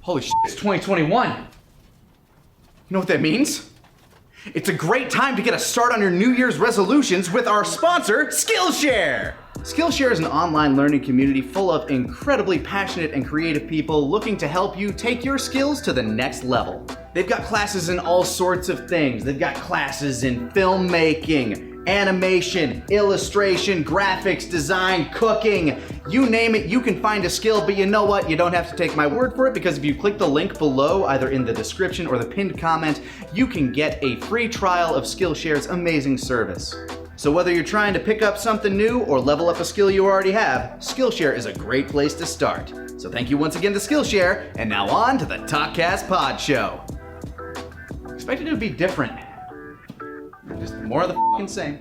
Holy shit, it's 2021. You know what that means? It's a great time to get a start on your New Year's resolutions with our sponsor, Skillshare. Skillshare is an online learning community full of incredibly passionate and creative people looking to help you take your skills to the next level. They've got classes in all sorts of things. They've got classes in filmmaking, animation, illustration, graphics, design, cooking. You name it, you can find a skill, but you know what? You don't have to take my word for it, because if you click the link below, either in the description or the pinned comment, you can get a free trial of Skillshare's amazing service. So whether you're trying to pick up something new or level up a skill you already have, Skillshare is a great place to start. So thank you once again to Skillshare, and now on to the Talkcast Podshow. Expected it to be different. Just more of the fucking same.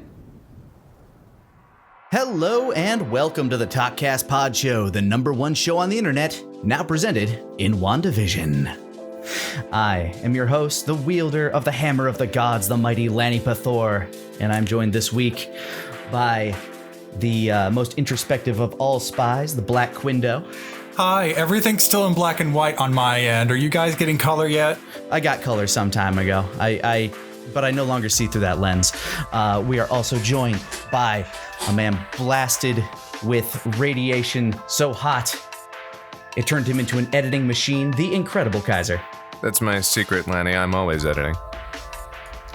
Hello and welcome to the Talkcast Podshow, the #1 show on the internet, now presented in Wandavision. I am your host, the wielder of the Hammer of the Gods, the mighty Lanny Pathor, and I'm joined this week by the most introspective of all spies, the Black Quindo. Hi, everything's still in black and white on my end. Are you guys getting color yet? I got color some time ago, but I no longer see through that lens. We are also joined by a man blasted with radiation so hot it turned him into an editing machine, the incredible Kaiser. That's my secret, Lanny. I'm always editing.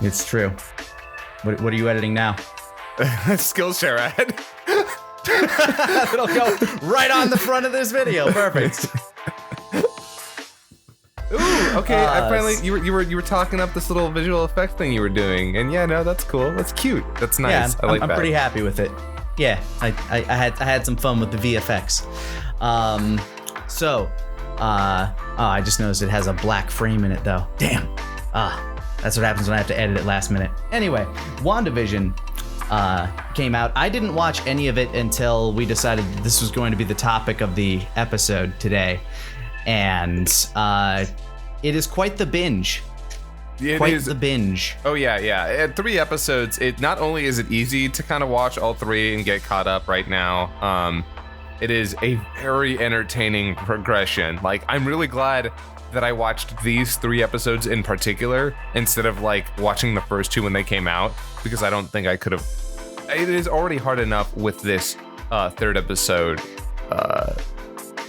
It's true. What are you editing now? Skillshare ad. It'll go right on the front of this video. Perfect. Ooh, okay. I finally you were talking up this little visual effect thing you were doing, and yeah, no, that's cool. That's cute. That's nice. Yeah, I like that. I'm pretty happy with it. Yeah, I had some fun with the VFX. I just noticed it has a black frame in it though. Damn. That's what happens when I have to edit it last minute. Anyway, Wandavision came out. I didn't watch any of it until we decided this was going to be the topic of the episode today. And it is quite the binge. The binge. Oh yeah. At 3 episodes, it not only is it easy to kind of watch all 3 and get caught up right now, it is a very entertaining progression. Like, I'm really glad that I watched these 3 episodes in particular instead of like watching the first 2 when they came out, because I don't think I could have. It is already hard enough with this 3rd episode,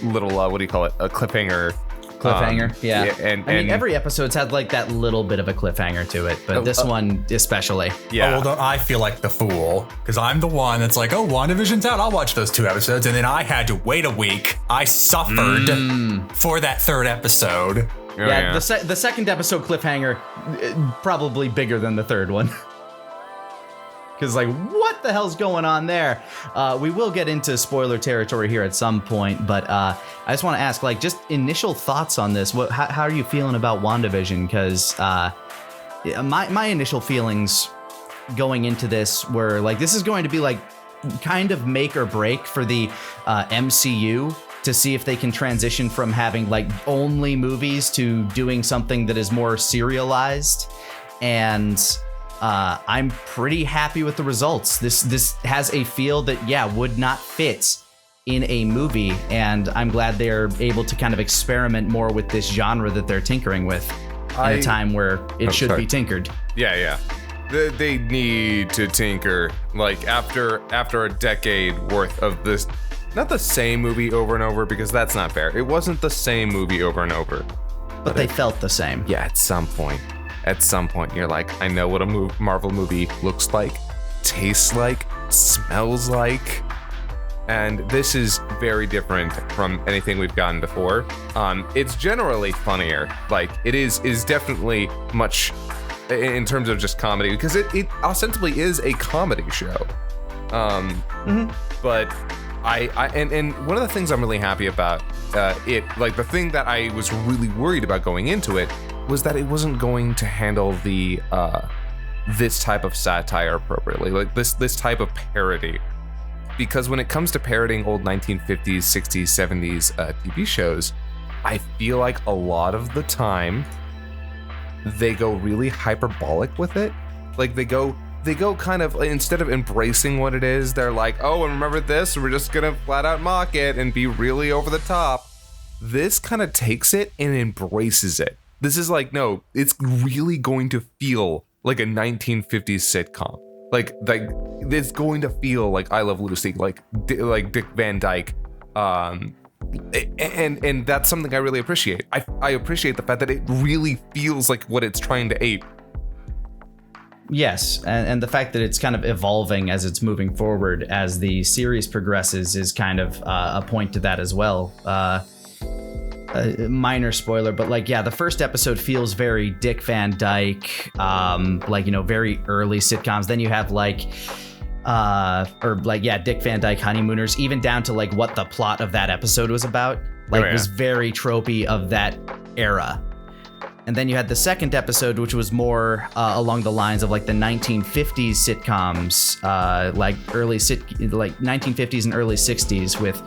what do you call it? A cliffhanger. Yeah. And I mean, every episode's had like that little bit of a cliffhanger to it, but this one especially. Yeah. Oh, well, don't I feel like the fool, because I'm the one that's like, oh, WandaVision's out, I'll watch those 2 episodes, and then I had to wait a week. I suffered for that 3rd episode. Yeah. The 2nd episode cliffhanger, probably bigger than the 3rd one. Because, like, what the hell's going on there? We will get into spoiler territory here at some point, but I just want to ask, like, just initial thoughts on this. How are you feeling about WandaVision? Because my initial feelings going into this were, like, this is going to be, like, kind of make or break for the MCU to see if they can transition from having, like, only movies to doing something that is more serialized. And I'm pretty happy with the results. This has a feel that, would not fit in a movie, and I'm glad they're able to kind of experiment more with this genre that they're tinkering with in a time where it should be tinkered. Yeah. They need to tinker. Like, after a decade worth of this, not the same movie over and over, because that's not fair. It wasn't the same movie over and over. But they felt the same. Yeah, at some point you're like, I know what a Marvel movie looks like, tastes like, smells like, and this is very different from anything we've gotten before. It's generally funnier. Like, it is definitely much in terms of just comedy, because it ostensibly is a comedy show. But and one of the things I'm really happy about it, like the thing that I was really worried about going into it, was that it wasn't going to handle the this type of satire appropriately, like this type of parody. Because when it comes to parodying old 1950s, 60s, 70s TV shows, I feel like a lot of the time they go really hyperbolic with it. Like they go kind of, instead of embracing what it is, they're like, oh, and remember this? We're just gonna flat out mock it and be really over the top. This kind of takes it and embraces it. This is like, no, it's really going to feel like a 1950s sitcom. Like it's going to feel like I Love Lucy, like Dick Van Dyke. And that's something I really appreciate. I appreciate the fact that it really feels like what it's trying to ape. Yes, and the fact that it's kind of evolving as it's moving forward as the series progresses is kind of a point to that as well. Minor spoiler, but like, yeah, the first episode feels very Dick Van Dyke, like, you know, very early sitcoms. Then you have like, Dick Van Dyke Honeymooners, even down to like what the plot of that episode was about. Like, was very tropey of that era. And then you had the second episode, which was more along the lines of like the 1950s sitcoms, like 1950s and early 60s with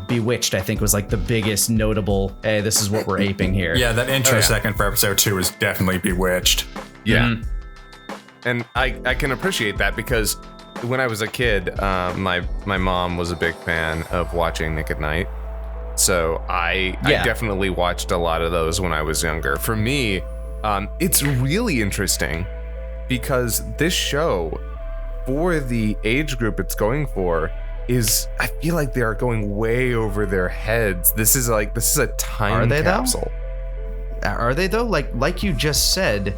Bewitched, I think, was like the biggest notable, hey, this is what we're aping here. Yeah, that intro second for episode 2 is definitely Bewitched. Yeah. Mm-hmm. And I can appreciate that because when I was a kid, my mom was a big fan of watching Nick at Night. So I definitely watched a lot of those when I was younger. For me, it's really interesting because this show, for the age group it's going for, I feel like they are going way over their heads. This is a time capsule. Are they though? Like you just said,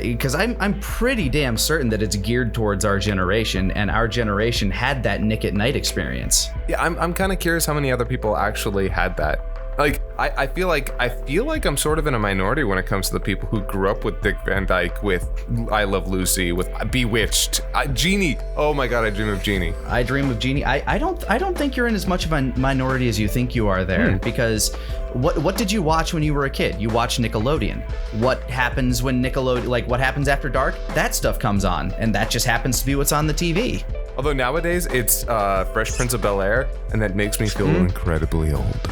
because I'm pretty damn certain that it's geared towards our generation, and our generation had that Nick at Night experience. Yeah, I'm kind of curious how many other people actually had that. Like, I feel like I'm sort of in a minority when it comes to the people who grew up with Dick Van Dyke, with I Love Lucy, with Bewitched, Jeannie. Oh my God, I dream of Jeannie. I dream of Jeannie. I don't think you're in as much of a minority as you think you are there, because what did you watch when you were a kid? You watched Nickelodeon. What happens when Nickelodeon, like what happens after dark? That stuff comes on, and that just happens to be what's on the TV. Although nowadays it's Fresh Prince of Bel-Air, and that makes me feel incredibly old.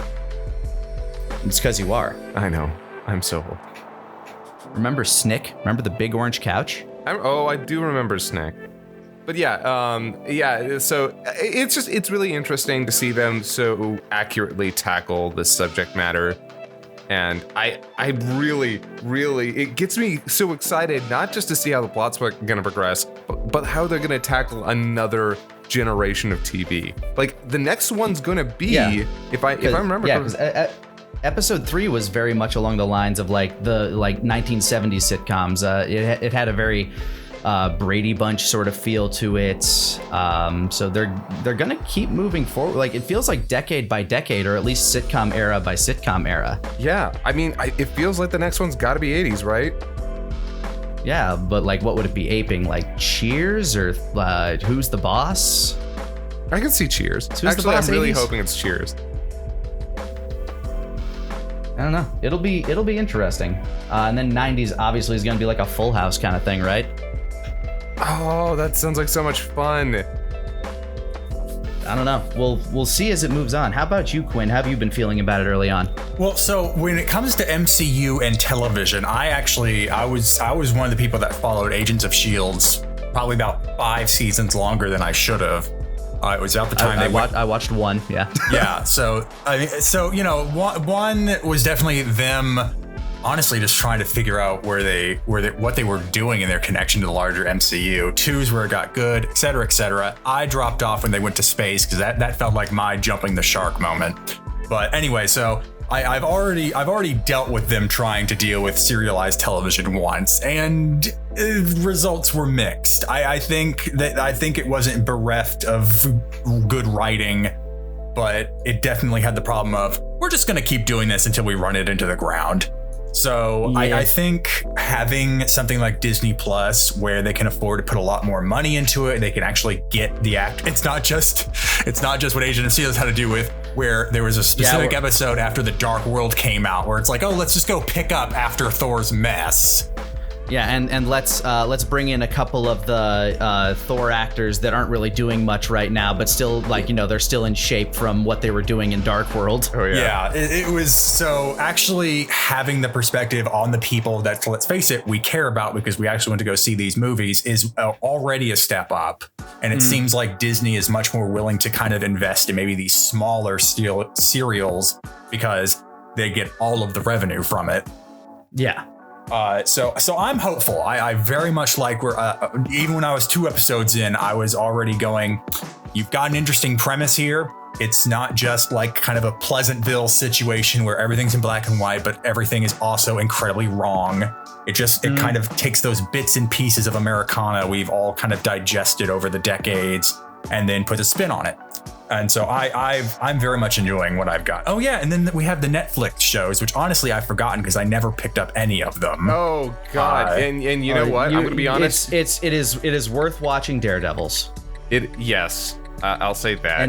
It's because you are. I know. I'm so old. Remember Snick? Remember the big orange couch? I do remember Snick. But so it's really interesting to see them so accurately tackle this subject matter. And I really, it gets me so excited, not just to see how the plot's going to progress, but how they're going to tackle another generation of TV. Like, the next one's going to be, if I remember correctly. Episode 3 was very much along the lines of like the 1970s sitcoms. It had a very Brady Bunch sort of feel to it. So they're gonna keep moving forward. Like, it feels like decade by decade, or at least sitcom era by sitcom era. Yeah, I mean, it feels like the next one's got to be 80s, right? Yeah, but like, what would it be aping? Like Cheers or Who's the Boss? I can see Cheers. Actually, I'm really hoping it's Cheers. I don't know. It'll be interesting. And then 90s obviously is going to be like a Full House kind of thing, right? Oh, that sounds like so much fun. I don't know. We'll see as it moves on. How about you, Quinn? How have you been feeling about it early on? Well, so when it comes to MCU and television, I was one of the people that followed Agents of S.H.I.E.L.D. probably about 5 seasons longer than I should have. It was about the time I watched one, yeah. Yeah, so you know, one was definitely them, honestly, just trying to figure out what they were doing in their connection to the larger MCU. 2's where it got good, et cetera, et cetera. I dropped off when they went to space because that felt like my jumping the shark moment. But anyway, so I've already dealt with them trying to deal with serialized television once, and results were mixed. I think it wasn't bereft of good writing, but it definitely had the problem of, we're just gonna keep doing this until we run it into the ground. So yeah. I think having something like Disney Plus, where they can afford to put a lot more money into it, they can actually get the act. It's not just what Agent of S.H.I.E.L.D. had to do with, where there was a specific episode after The Dark World came out, where it's like, oh, let's just go pick up after Thor's mess. Yeah, and let's bring in a couple of the Thor actors that aren't really doing much right now, but still, like, you know, they're still in shape from what they were doing in Dark World. Oh yeah. Yeah, it was so actually having the perspective on the people that, let's face it, we care about because we actually went to go see these movies is already a step up. And it seems like Disney is much more willing to kind of invest in maybe these smaller serials because they get all of the revenue from it. Yeah. So I'm hopeful. I very much like where even when I was 2 episodes in, I was already going, you've got an interesting premise here. It's not just like kind of a Pleasantville situation where everything's in black and white, but everything is also incredibly wrong. It kind of takes those bits and pieces of Americana we've all kind of digested over the decades and then puts a spin on it. And so I'm very much enjoying what I've got. Oh yeah, and then we have the Netflix shows, which honestly I've forgotten because I never picked up any of them. Oh God! And you know what? I'm gonna be honest. It is worth watching Daredevils. Yes, I'll say that.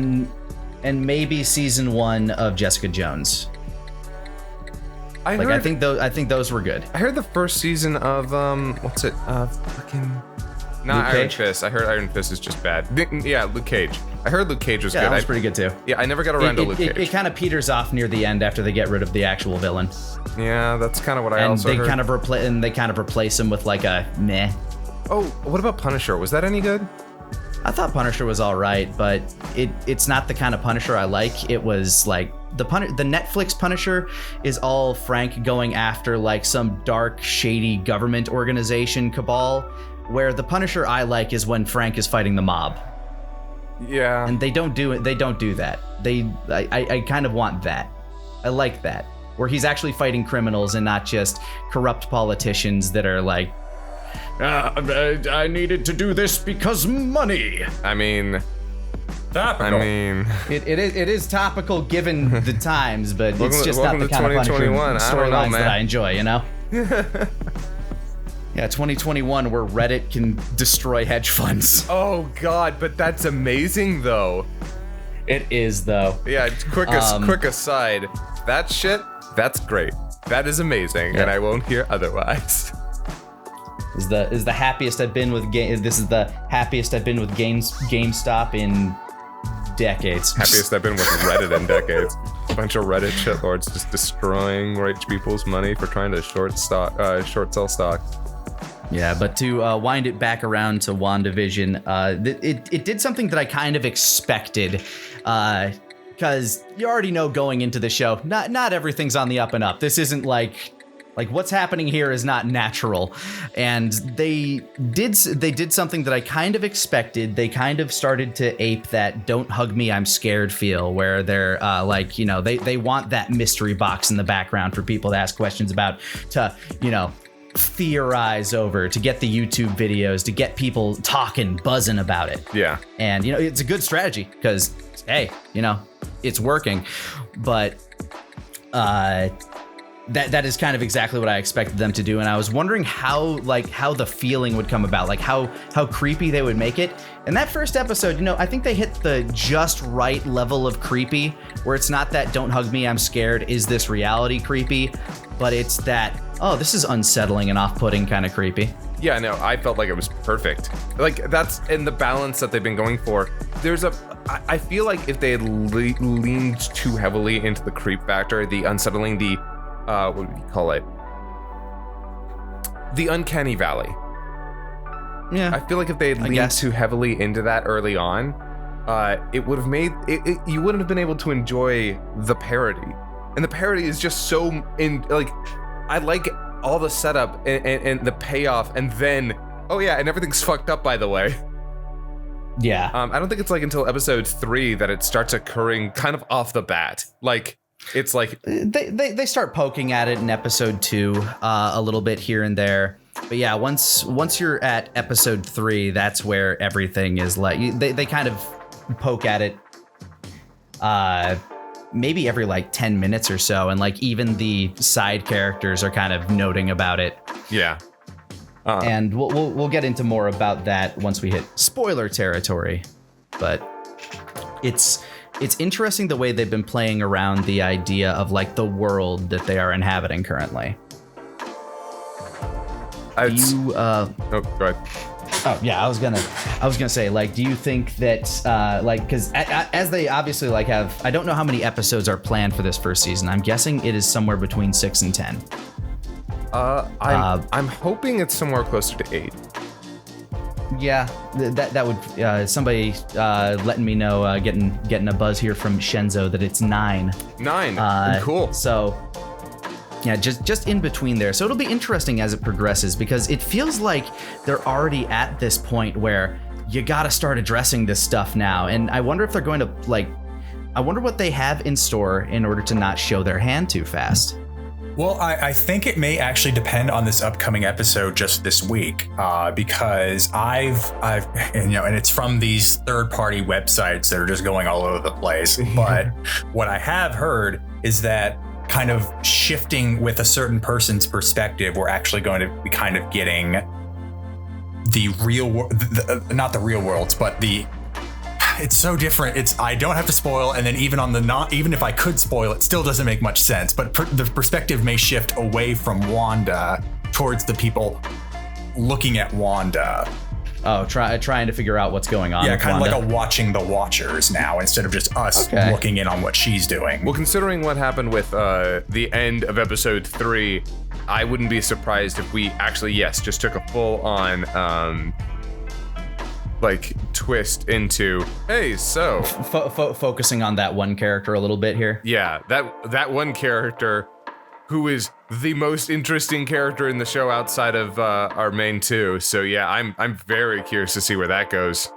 And maybe season 1 of Jessica Jones. I think those were good. I heard the first season of what's it? Fucking. Not Iron Fist. I heard Iron Fist is just bad. Yeah, Luke Cage. I heard Luke Cage was good. That was pretty good too. Yeah, I never got around to Luke Cage. It kind of peters off near the end after they get rid of the actual villain. Yeah, that's kind of what I also heard. And they kind of replace him with like a meh. Oh, what about Punisher? Was that any good? I thought Punisher was all right, but it's not the kind of Punisher I like. It was like the Netflix Punisher is all Frank going after like some dark, shady government organization cabal, where the Punisher I like is when Frank is fighting the mob. Yeah. And they don't do it. They don't do that. I kind of want that. I like that, where he's actually fighting criminals and not just corrupt politicians that are like, I needed to do this because money. I mean, topical. It is topical given the times, but it's just not the kind of Punisher storylines that I enjoy, you know? Yeah, 2021 where Reddit can destroy hedge funds. Oh God, but that's amazing though. It is though. Yeah, quick aside. That shit, that's great. That is amazing, and I won't hear otherwise. Is the happiest I've been with this is the happiest I've been with GameStop in decades. Happiest I've been with Reddit in decades. A bunch of Reddit shitlords just destroying rich people's money for trying to short sell stocks. Yeah, but to wind it back around to WandaVision, it did something that I kind of expected, because you already know going into the show, not everything's on the up and up. This isn't like what's happening here is not natural, and they did something that I kind of expected. They kind of started to ape that "don't hug me, I'm scared" feel, where they're like, you know, they want that mystery box in the background for people to ask questions about, to, you know, theorize over, to get the YouTube videos, to get people talking, buzzing about it. Yeah. And, you know, it's a good strategy because, hey, you know, it's working. But that is kind of exactly what I expected them to do. And I was wondering how the feeling would come about, like how creepy they would make it. And that first episode, you know, I think they hit the just right level of creepy, where it's not that "don't hug me, I'm scared, is this reality" creepy, but it's that, oh, this is unsettling and off-putting kind of creepy. Yeah, no, I felt like it was perfect. Like, that's in the balance that they've been going for. I feel like if they had leaned too heavily into the creep factor, the unsettling, the what do you call it? The uncanny valley. Yeah. I feel like if they had leaned too heavily into that early on, it would have made it. You wouldn't have been able to enjoy the parody, and the parody is just so I like all the setup and the payoff, and then, oh yeah, and everything's fucked up, by the way. Yeah. I don't think it's like until episode 3 that it starts occurring kind of off the bat. Like, it's like they start poking at it in episode 2 a little bit here and there. But yeah, once you're at episode 3, that's where everything is like, they kind of poke at it maybe every like 10 minutes or so, and like even the side characters are kind of noting about it. Yeah. And we'll get into more about that once we hit spoiler territory. But it's interesting the way they've been playing around the idea of like the world that they are inhabiting currently. Oh, go ahead. Oh yeah, I was gonna say, like, do you think that like, because as they obviously like have, I don't know how many episodes are planned for this first season. I'm guessing it is somewhere between 6 and 10. I'm hoping it's somewhere closer to 8. Yeah, that would somebody letting me know, getting a buzz here from Shenzo that it's 9. 9. Cool. So yeah, just in between there. So it'll be interesting as it progresses, because it feels like they're already at this point where you got to start addressing this stuff now. And I wonder if they're going to, like, I wonder what they have in store in order to not show their hand too fast. Well, I think it may actually depend on this upcoming episode just this week, because I've and it's from these third-party websites that are just going all over the place. But what I have heard is that kind of shifting with a certain person's perspective, we're actually going to be kind of getting the real world, not the real worlds, but it's so different. I don't have to spoil, and then even if I could spoil, it still doesn't make much sense. But the perspective may shift away from Wanda towards the people looking at Wanda. Oh, trying to figure out what's going on. Yeah, with kind Wanda. of like a watching the Watchers now, instead of just us looking in on what she's doing. Well, considering what happened with the end of episode 3, I wouldn't be surprised if we actually, just took a full-on like twist into, hey, so focusing on that one character a little bit here. Yeah, that one character who is the most interesting character in the show outside of our main 2. So yeah, I'm very curious to see where that goes.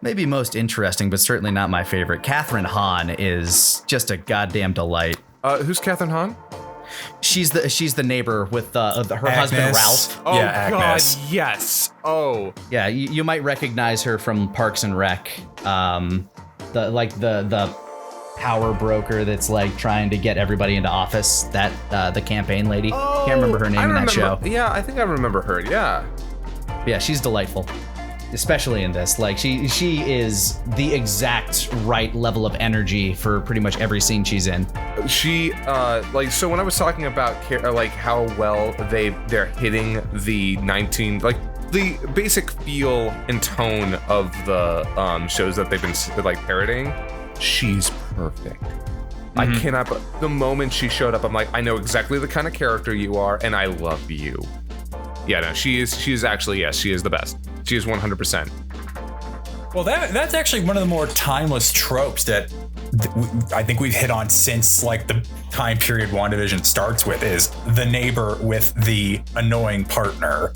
Maybe most interesting, but certainly not my favorite. Catherine Hahn is just a goddamn delight. Who's Catherine Hahn? She's the neighbor with her Agnes. husband Ralph. Oh yeah, God, Agnes. yes. Oh yeah, you might recognize her from Parks and Rec. The power broker that's like trying to get everybody into office. That the campaign lady. Can't remember her name in that show. Yeah, I think I remember her. Yeah. Yeah, she's delightful. Especially in this, like she is the exact right level of energy for pretty much every scene she's in. She so when I was talking about like how well they're hitting the 19, like the basic feel and tone of the shows that they've been like parodying, she's perfect. Mm-hmm. I cannot. The moment she showed up, I'm like, I know exactly the kind of character you are, and I love you. Yeah, no, she is actually, yes, she is the best. She is 100%. Well, that's actually one of the more timeless tropes that I think we've hit on since like the time period WandaVision starts with, is the neighbor with the annoying partner.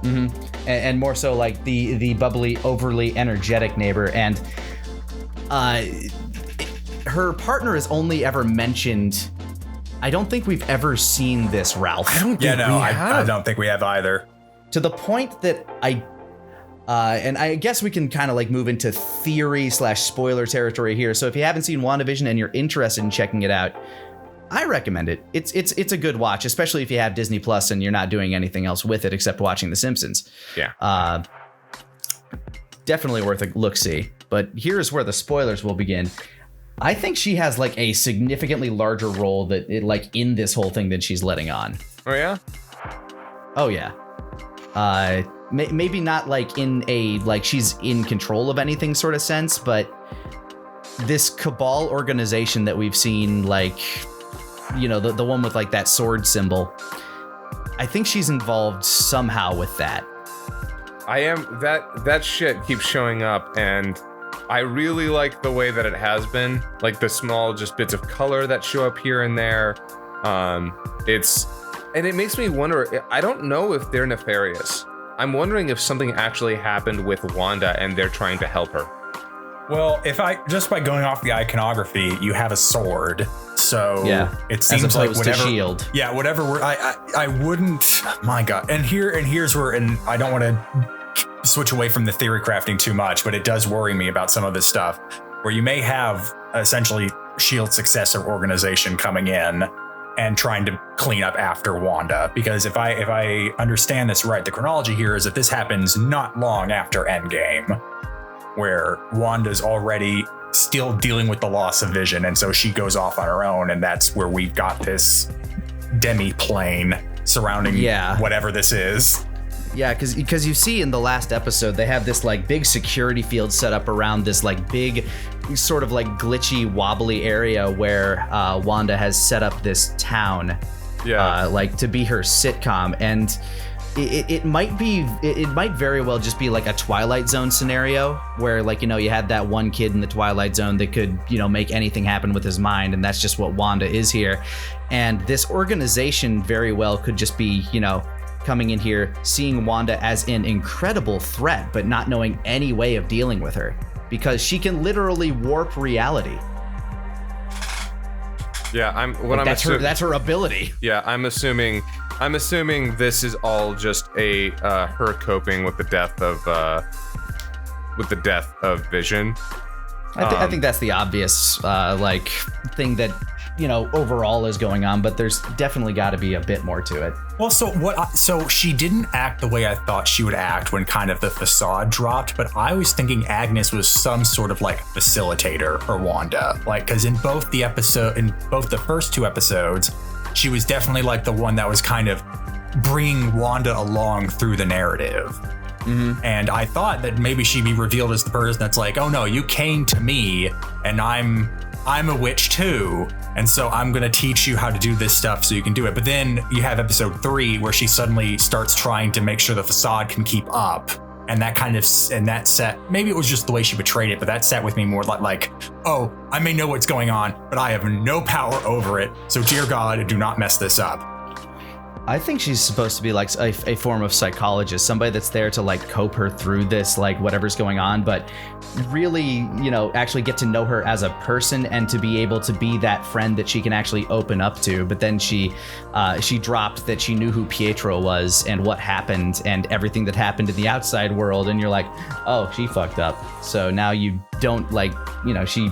Mm-hmm. And more so like the bubbly, overly energetic neighbor. And her partner is only ever mentioned. I don't think we've ever seen this, Ralph. I don't think we have either. To the point that and I guess we can kind of like move into theory/spoiler territory here. So if you haven't seen WandaVision and you're interested in checking it out, I recommend it. It's a good watch, especially if you have Disney Plus and you're not doing anything else with it except watching The Simpsons. Yeah. Definitely worth a look-see. But here's where the spoilers will begin. I think she has like a significantly larger role in this whole thing than she's letting on. Oh yeah? Oh yeah. Maybe not like in a like she's in control of anything sort of sense, but this cabal organization that we've seen, like, you know, the one with like that sword symbol, I think she's involved somehow with that. I am. That shit keeps showing up, and I really like the way that it has been, like the small just bits of color that show up here and there. And it makes me wonder, I don't know if they're nefarious. I'm wondering if something actually happened with Wanda and they're trying to help her. Well, just by going off the iconography, you have a sword. So yeah, it seems like whatever shield. Yeah, whatever. I wouldn't. My God. And here's where, and I don't want to switch away from the theory crafting too much, but it does worry me about some of this stuff where you may have essentially SHIELD's successor organization coming in and trying to clean up after Wanda. Because if I understand this right, the chronology here is that this happens not long after Endgame, where Wanda's already still dealing with the loss of Vision, and so she goes off on her own, and that's where we've got this demi-plane surrounding whatever this is. Yeah, because you see in the last episode, they have this like big security field set up around this like big sort of like glitchy, wobbly area where Wanda has set up this town, like to be her sitcom. And it might very well just be like a Twilight Zone scenario where, like, you know, you had that one kid in the Twilight Zone that could, you know, make anything happen with his mind. And that's just what Wanda is here. And this organization very well could just be, you know, coming in here, seeing Wanda as an incredible threat, but not knowing any way of dealing with her because she can literally warp reality. Yeah, that's her ability. Yeah, I'm assuming this is all just a her coping with the death of Vision. I think that's the obvious like thing that, you know, overall is going on, but there's definitely got to be a bit more to it. Well, so she didn't act the way I thought she would act when kind of the facade dropped, but I was thinking Agnes was some sort of like facilitator for Wanda, like, because in both the first two episodes, she was definitely like the one that was kind of bringing Wanda along through the narrative. Mm-hmm. And I thought that maybe she'd be revealed as the person that's like, oh no, you came to me and I'm a witch too, and so I'm gonna teach you how to do this stuff so you can do it. But then you have episode 3 where she suddenly starts trying to make sure the facade can keep up, and that set, maybe it was just the way she betrayed it, but that set with me more like, oh, I may know what's going on, but I have no power over it, so dear God, do not mess this up. I think she's supposed to be like a form of psychologist, somebody that's there to like cope her through this, like whatever's going on, but really, you know, actually get to know her as a person and to be able to be that friend that she can actually open up to. But then she dropped that she knew who Pietro was and what happened and everything that happened in the outside world. And you're like, oh, she fucked up. So now you don't, like, you know, she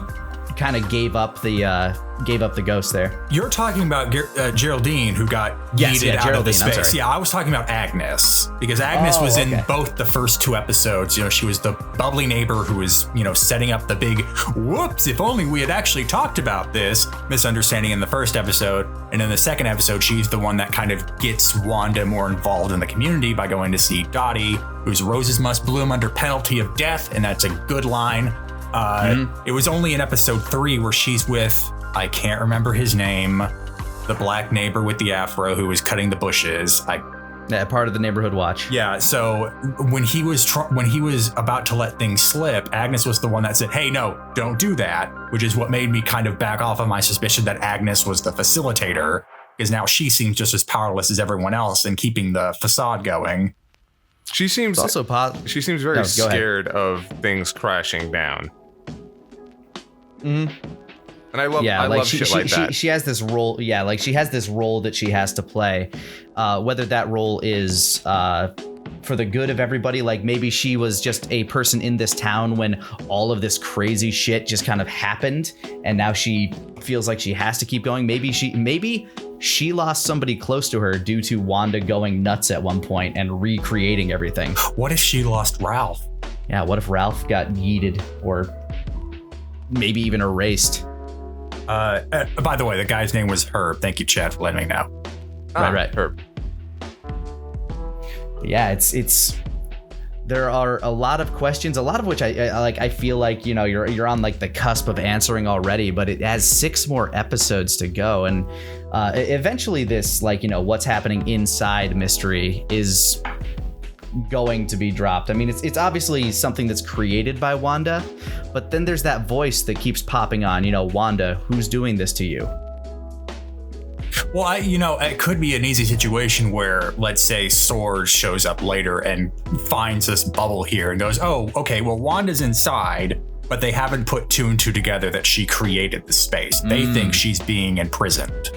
kind of gave up the ghost there. You're talking about Geraldine, who got yeeted out of the space. Yeah, I was talking about Agnes, because Agnes was in both the first two episodes. You know, she was the bubbly neighbor who was, you know, setting up the big whoops, if only we had actually talked about this misunderstanding in the first episode. And in the second episode, she's the one that kind of gets Wanda more involved in the community by going to see Dottie, whose roses must bloom under penalty of death. And that's a good line. It was only in episode 3 where she's with, I can't remember his name, the black neighbor with the afro who was cutting the bushes. Part of the neighborhood watch. Yeah, so when he was about to let things slip, Agnes was the one that said, hey, no, don't do that, which is what made me kind of back off of my suspicion that Agnes was the facilitator, because now she seems just as powerless as everyone else in keeping the facade going. She seems she seems very scared of things crashing down. Mm-hmm. And I love shit like that. She has this role. Yeah, like she has this role that she has to play. Whether that role is for the good of everybody, like maybe she was just a person in this town when all of this crazy shit just kind of happened, and now she feels like she has to keep going. Maybe she lost somebody close to her due to Wanda going nuts at one point and recreating everything. What if she lost Ralph? Yeah, what if Ralph got yeeted or maybe even erased? By the way, the guy's name was Herb. Thank you, Chad, for letting me know. Right. Herb. Yeah, it's there are a lot of questions, a lot of which I feel like, you know, you're on like the cusp of answering already, but it has 6 more episodes to go, and eventually this, like, you know, what's happening inside mystery is going to be dropped. I mean, it's obviously something that's created by Wanda, but then there's that voice that keeps popping on, you know, Wanda, who's doing this to you? Well, it could be an easy situation where, let's say, Sword shows up later and finds this bubble here and goes, oh, okay, well, Wanda's inside, but they haven't put 2 and 2 together that she created the space. They think she's being imprisoned.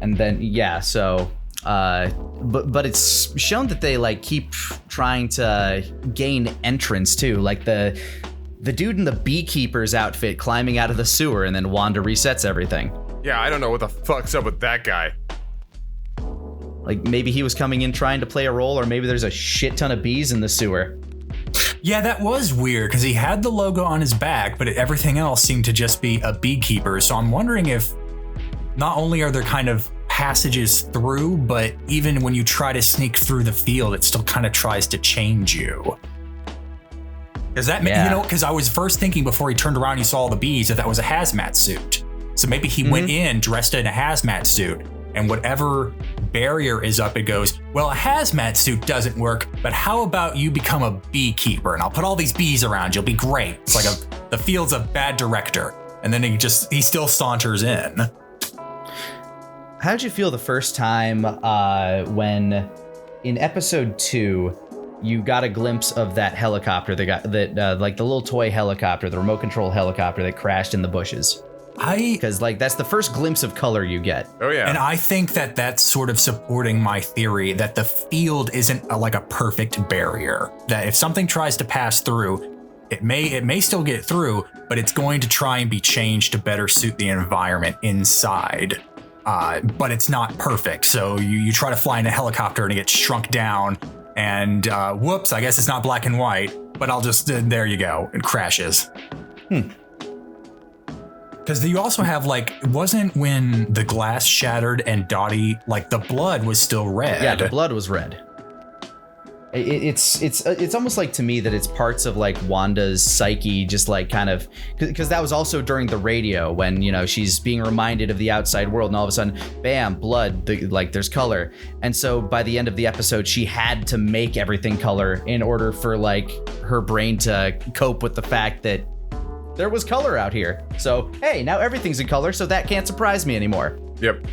And then, yeah, so... but it's shown that they like keep trying to gain entrance too, like the dude in the beekeeper's outfit climbing out of the sewer, and then Wanda resets everything. Yeah, I don't know what the fuck's up with that guy. Like maybe he was coming in trying to play a role, or maybe there's a shit ton of bees in the sewer. Yeah, that was weird because he had the logo on his back, but everything else seemed to just be a beekeeper. So I'm wondering if not only are there kind of passages through, but even when you try to sneak through the field, it still kind of tries to change you. Does that make, because I was first thinking before he turned around and he saw all the bees that was a hazmat suit. So maybe he went in dressed in a hazmat suit, and whatever barrier is up, it goes, well, a hazmat suit doesn't work, but how about you become a beekeeper and I'll put all these bees around you, it'll be great. It's like the field's a bad director. And then he still saunters in. How did you feel the first time when in episode 2 you got a glimpse of that helicopter that like the little toy helicopter, the remote control helicopter that crashed in the bushes? Because like that's the first glimpse of color you get. Oh yeah. And I think that that's sort of supporting my theory that the field isn't like a perfect barrier. That if something tries to pass through, it may still get through, but it's going to try and be changed to better suit the environment inside. But it's not perfect. So you try to fly in a helicopter and it gets shrunk down, and whoops, I guess it's not black and white. But I'll just there you go, it crashes. Because you also have like, it wasn't when the glass shattered and Dottie, like the blood was still red. Yeah, the blood was red. It's almost like to me that it's parts of like Wanda's psyche, just like kind of, because that was also during the radio when, you know, she's being reminded of the outside world, and all of a sudden, bam, blood, like there's color. And so by the end of the episode, she had to make everything color in order for like her brain to cope with the fact that there was color out here. So, hey, now everything's in color, so that can't surprise me anymore. Yep.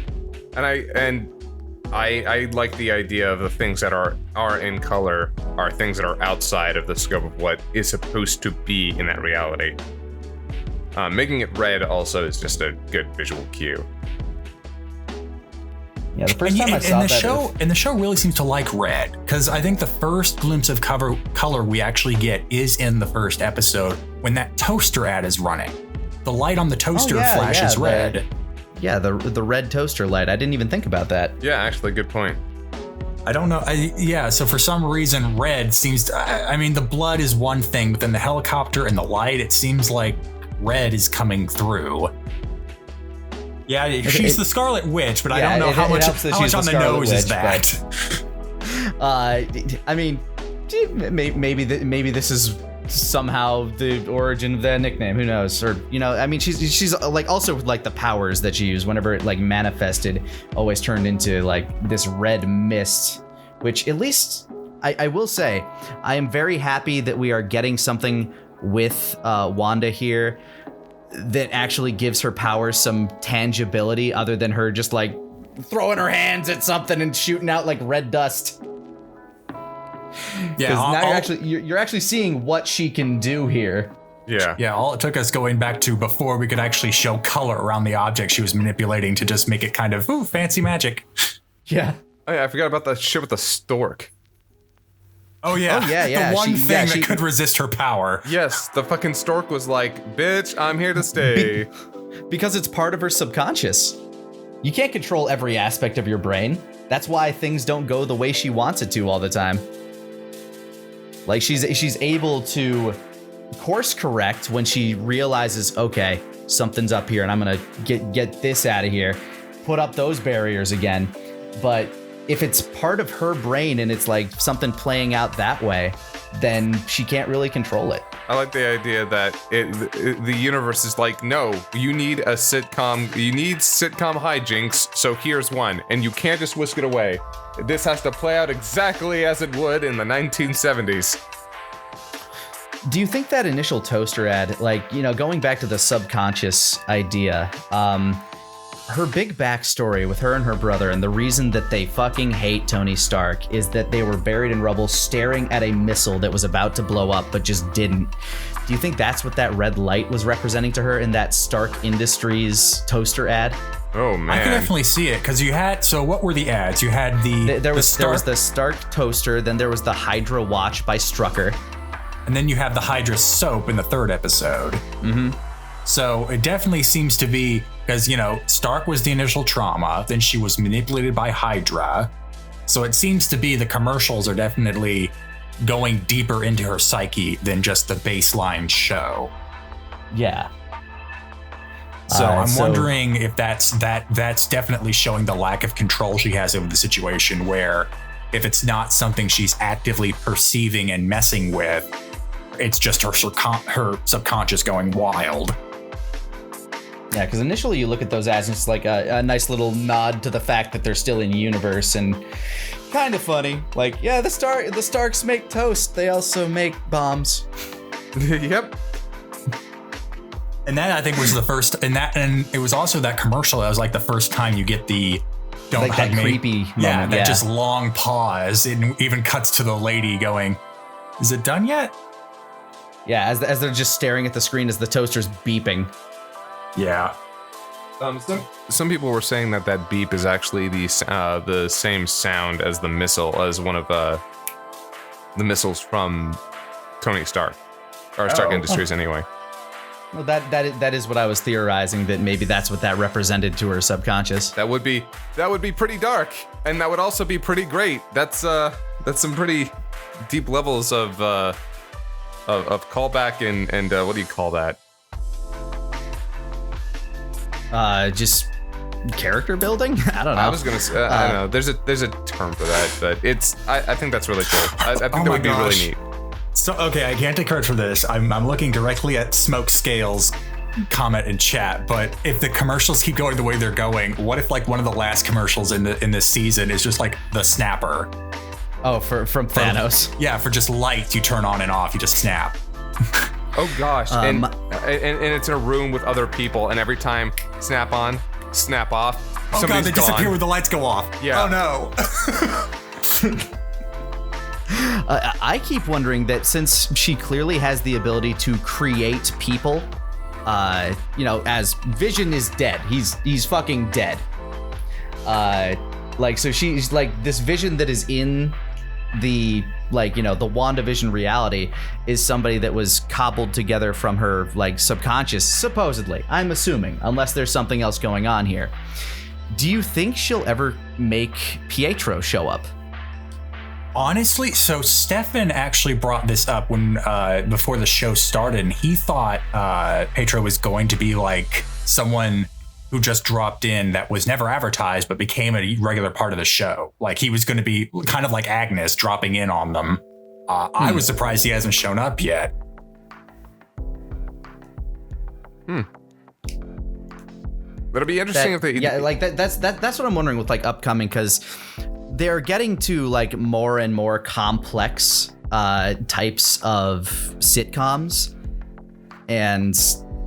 And I like the idea of the things that are in color are things that are outside of the scope of what is supposed to be in that reality. Making it red also is just a good visual cue. Yeah, the first time I saw that. And the show really seems to like red, because I think the first glimpse of color we actually get is in the first episode when that toaster ad is running. The light on the toaster flashes red. Yeah, the red toaster light. I didn't even think about that. Yeah, actually, good point. I don't know. So for some reason, red seems to, I mean, the blood is one thing, but then the helicopter and the light, it seems like red is coming through. Yeah, she's the Scarlet Witch, but I don't know how much on the nose is that. I mean, maybe this is somehow the origin of that nickname. Who knows? Or, you know, I mean, she's like also like the powers that she used whenever it like manifested always turned into like this red mist, which at least I will say I am very happy that we are getting something with Wanda here that actually gives her powers some tangibility other than her just like throwing her hands at something and shooting out like red dust. Yeah, now you're actually seeing what she can do here. Yeah. All it took us going back to before we could actually show color around the object she was manipulating to just make it kind of fancy magic. Yeah. Oh yeah, I forgot about that shit with the stork. Oh yeah. The one thing that could resist her power. Yes, the fucking stork was like, "Bitch, I'm here to stay." Because it's part of her subconscious. You can't control every aspect of your brain. That's why things don't go the way she wants it to all the time. Like she's able to course correct when she realizes, okay, something's up here and I'm gonna get this out of here, put up those barriers again. But if it's part of her brain and it's like something playing out that way, then she can't really control it. I like the idea that the universe is like, no, you need sitcom hijinks, so here's one, and you can't just whisk it away. This has to play out exactly as it would in the 1970s. Do you think that initial toaster ad, like, you know, going back to the subconscious idea, her big backstory with her and her brother and the reason that they fucking hate Tony Stark is that they were buried in rubble staring at a missile that was about to blow up but just didn't. Do you think that's what that red light was representing to her in that Stark Industries toaster ad? Oh man, I can definitely see it because you had. So what were the ads? You had there was the Stark toaster, then there was the Hydra watch by Strucker, and then you have the Hydra soap in the third episode. Mm-hmm. So it definitely seems to be because, you know, Stark was the initial trauma, then she was manipulated by Hydra. So it seems to be the commercials are definitely going deeper into her psyche than just the baseline show. Yeah. So I'm wondering if that's definitely showing the lack of control she has over the situation, where if it's not something she's actively perceiving and messing with, it's just her subconscious going wild. Yeah, because initially you look at those ads and it's like a nice little nod to the fact that they're still in universe, and kind of funny. Like, yeah, the Starks make toast. They also make bombs. Yep. And that, I think, was the first, and it was also that commercial that was like the first time you get the "don't like hug that me." Creepy moment. Yeah, that just long pause. It even cuts to the lady going, "Is it done yet?" Yeah, as they're just staring at the screen as the toaster's beeping. Yeah. Some people were saying that beep is actually the same sound as the missile, as one of the missiles from Tony Stark, or Stark Industries anyway. Well, that is what I was theorizing, that maybe that's what that represented to her subconscious. That would be pretty dark, and that would also be pretty great. That's some pretty deep levels of callback and what do you call that? Just character building? I don't know. I was gonna say, I don't know. There's a term for that, but I think that's really cool. I think that would be really neat. So, okay, I can't take credit for this. I'm looking directly at Smoke Scales comment in chat, but if the commercials keep going the way they're going, what if like one of the last commercials in this season is just like the snapper? Oh, from Thanos. Yeah, for just lights you turn on and off, you just snap. Oh gosh, and it's in a room with other people, and every time snap on, snap off, oh god, they disappear when the lights go off. Yeah. Oh no. I keep wondering that since she clearly has the ability to create people, as Vision is dead, he's fucking dead. So she's like this Vision that is in the the WandaVision reality is somebody that was cobbled together from her subconscious, supposedly. I'm assuming, unless there's something else going on here. Do you think she'll ever make Pietro show up? Honestly, so Stefan actually brought this up when before the show started, and he thought Pietro was going to be like someone who just dropped in that was never advertised but became a regular part of the show. Like he was going to be kind of like Agnes dropping in on them. I was surprised he hasn't shown up yet. It'll be interesting if they... Yeah, that's what I'm wondering with upcoming, because they're getting to more and more complex types of sitcoms, and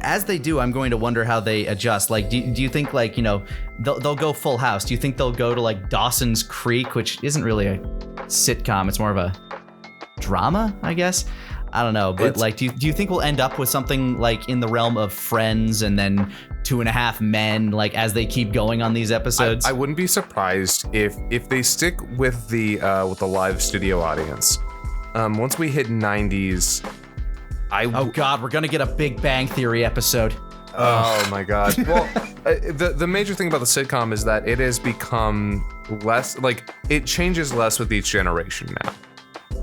as they do, I'm going to wonder how they adjust. Do you think they'll go Full House? Do you think they'll go to Dawson's Creek, which isn't really a sitcom, it's more of a drama, I guess? I don't know, but do you think we'll end up with something in the realm of Friends and then 2.5 Men, as they keep going on these episodes? I wouldn't be surprised if they stick with the live studio audience. Once we hit 90s, oh god, we're gonna get a Big Bang Theory episode. Oh my god. Well, the major thing about the sitcom is that it has become less, it changes less with each generation now.